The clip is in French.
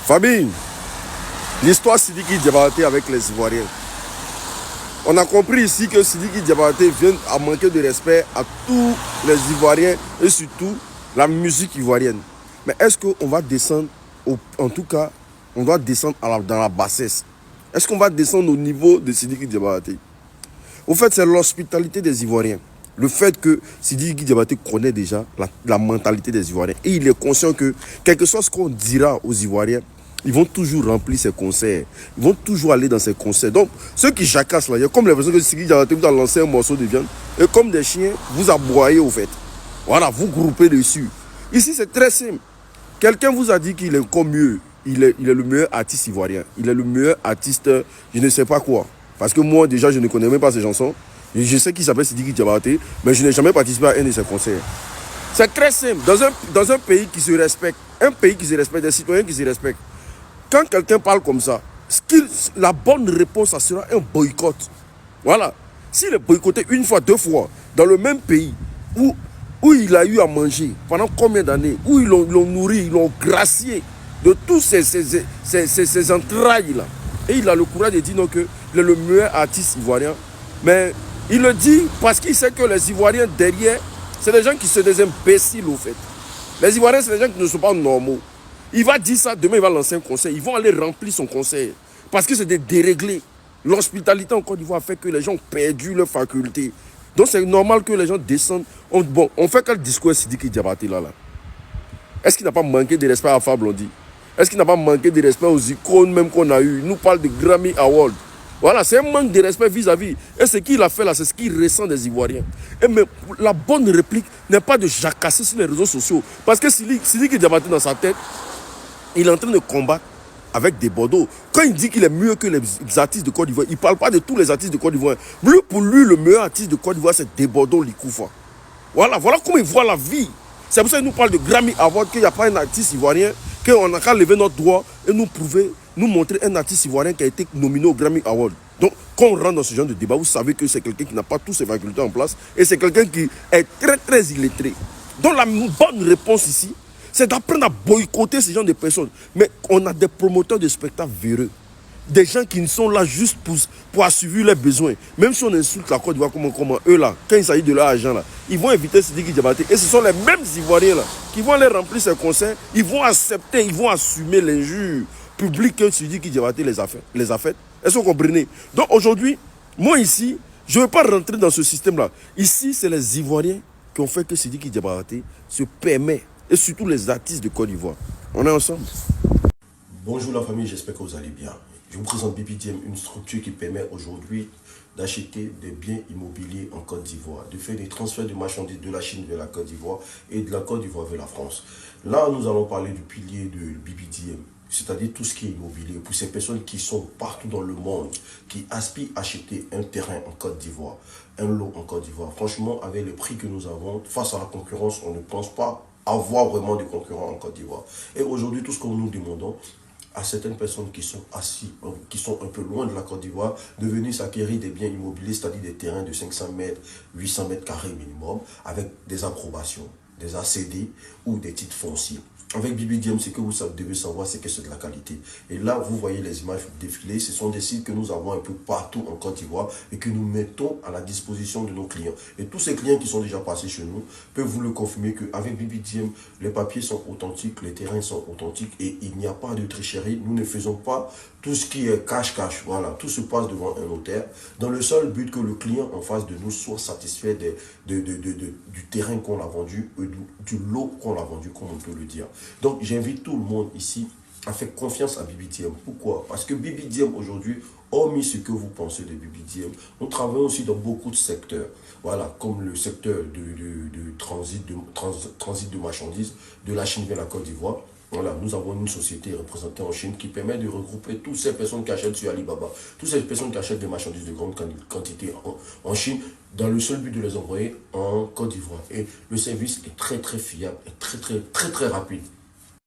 Famille, l'histoire Sidiki Diabaté avec les Ivoiriens. On a compris ici que Sidiki Diabaté vient à manquer de respect à tous les Ivoiriens et surtout la musique ivoirienne. Mais est-ce qu'on va descendre, en tout cas, on doit descendre dans la bassesse? Est-ce qu'on va descendre au niveau de Sidiki Diabaté? Au fait, c'est l'hospitalité des Ivoiriens. Le fait que Sidiki Diabaté connaît déjà la mentalité des Ivoiriens. Et il est conscient que, quel que soit ce qu'on dira aux Ivoiriens, ils vont toujours remplir ses concerts. Ils vont toujours aller dans ses concerts. Donc, ceux qui jacassent là, il y a comme l'impression que Sidiki Diabaté vous a lancé un morceau de viande. Et comme des chiens, vous aboyez au fait. Voilà, vous groupez dessus. Ici, c'est très simple. Quelqu'un vous a dit qu'il est comme mieux. Il est le meilleur artiste ivoirien. Il est le meilleur artiste, je ne sais pas quoi. Parce que moi, déjà, je ne connais même pas ces chansons. Je sais qu'il s'appelle Sidiki Diabaté, mais je n'ai jamais participé à un de ses concerts. C'est très simple. Dans un pays qui se respecte, des citoyens qui se respectent, quand quelqu'un parle comme ça, la bonne réponse, ça sera un boycott. Voilà. S'il est boycotté une fois, deux fois, dans le même pays où il a eu à manger, pendant combien d'années, où ils l'ont nourri, ils l'ont gracié de tous ces entrailles-là. Et il a le courage de dire non, qu'il est le meilleur artiste ivoirien. Mais il le dit parce qu'il sait que les Ivoiriens derrière, c'est des gens qui sont des imbéciles au fait. Les Ivoiriens, c'est des gens qui ne sont pas normaux. Il va dire ça, demain il va lancer un concert. Ils vont aller remplir son concert. Parce que c'est des déréglés. L'hospitalité en Côte d'Ivoire fait que les gens ont perdu leurs facultés. Donc c'est normal que les gens descendent. On fait quel discours Sidiki Diabaté là? Est-ce qu'il n'a pas manqué de respect à Alpha Blondy? Est-ce qu'il n'a pas manqué de respect aux icônes même qu'on a eu? Il nous parle de Grammy Award. Voilà, c'est un manque de respect vis-à-vis. Et ce qu'il a fait là, c'est ce qu'il ressent des Ivoiriens. Et mais la bonne réplique n'est pas de jacasser sur les réseaux sociaux. Parce que Sidiki Diabaté dans sa tête, il est en train de combattre avec des Bordeaux. Quand il dit qu'il est mieux que les artistes de Côte d'Ivoire, il ne parle pas de tous les artistes de Côte d'Ivoire. Pour lui, le meilleur artiste de Côte d'Ivoire, c'est des Bordeaux Likoufa. Voilà comment il voit la vie. C'est pour ça qu'il nous parle de Grammy Award, qu'il n'y a pas un artiste ivoirien, qu'on n'a qu'à lever notre doigt et nous montrer un artiste ivoirien qui a été nominé au Grammy Award. Donc, quand on rentre dans ce genre de débat, vous savez que c'est quelqu'un qui n'a pas toutes ses facultés en place et c'est quelqu'un qui est très, très illettré. Donc, la bonne réponse ici, c'est d'apprendre à boycotter ce genre de personnes. Mais on a des promoteurs de spectacles véreux. Des gens qui sont là juste pour assurer leurs besoins. Même si on insulte la Côte d'Ivoire, comment eux là, quand il s'agit de leur argent là, ils vont inviter Sidiki Diabaté. Et ce sont les mêmes Ivoiriens là qui vont aller remplir ces concerts. Ils vont accepter, ils vont assumer l'injure publique que Sidiki Diabaté les a fait. Est-ce que vous comprenez? Donc aujourd'hui, moi ici, je ne veux pas rentrer dans ce système là. Ici, c'est les Ivoiriens qui ont fait que Sidiki Diabaté se permet. Et surtout les artistes de Côte d'Ivoire. On est ensemble. Bonjour la famille, j'espère que vous allez bien. Je vous présente BBDM, une structure qui permet aujourd'hui d'acheter des biens immobiliers en Côte d'Ivoire, de faire des transferts de marchandises de la Chine vers la Côte d'Ivoire et de la Côte d'Ivoire vers la France. Là, nous allons parler du pilier de BBDM, c'est-à-dire tout ce qui est immobilier, pour ces personnes qui sont partout dans le monde, qui aspirent à acheter un terrain en Côte d'Ivoire, un lot en Côte d'Ivoire. Franchement, avec les prix que nous avons, face à la concurrence, on ne pense pas avoir vraiment des concurrents en Côte d'Ivoire. Et aujourd'hui, tout ce que nous demandons à certaines personnes qui sont assises, qui sont un peu loin de la Côte d'Ivoire, de venir s'acquérir des biens immobiliers, c'est-à-dire des terrains de 500 mètres, 800 mètres carrés minimum, avec des approbations, des ACD ou des titres fonciers. Avec BBDM, ce que vous devez savoir, c'est que c'est de la qualité. Et là, vous voyez les images défiler. Ce sont des sites que nous avons un peu partout en Côte d'Ivoire et que nous mettons à la disposition de nos clients. Et tous ces clients qui sont déjà passés chez nous peuvent vous le confirmer qu'avec BBDM, les papiers sont authentiques, les terrains sont authentiques et il n'y a pas de tricherie. Nous ne faisons pas tout ce qui est cash-cash. Voilà, tout se passe devant un notaire dans le seul but que le client en face de nous soit satisfait du terrain qu'on a vendu, du lot qu'on a vendu, comme on peut le dire. Donc, j'invite tout le monde ici à faire confiance à BBDM. Pourquoi? Parce que BBDM aujourd'hui, hormis ce que vous pensez de BBDM, on travaille aussi dans beaucoup de secteurs. Voilà, comme le secteur de transit de marchandises de la Chine vers la Côte d'Ivoire. Voilà, nous avons une société représentée en Chine qui permet de regrouper toutes ces personnes qui achètent sur Alibaba, toutes ces personnes qui achètent des marchandises de grande quantité en Chine, dans le seul but de les envoyer en Côte d'Ivoire. Et le service est très très fiable et très rapide.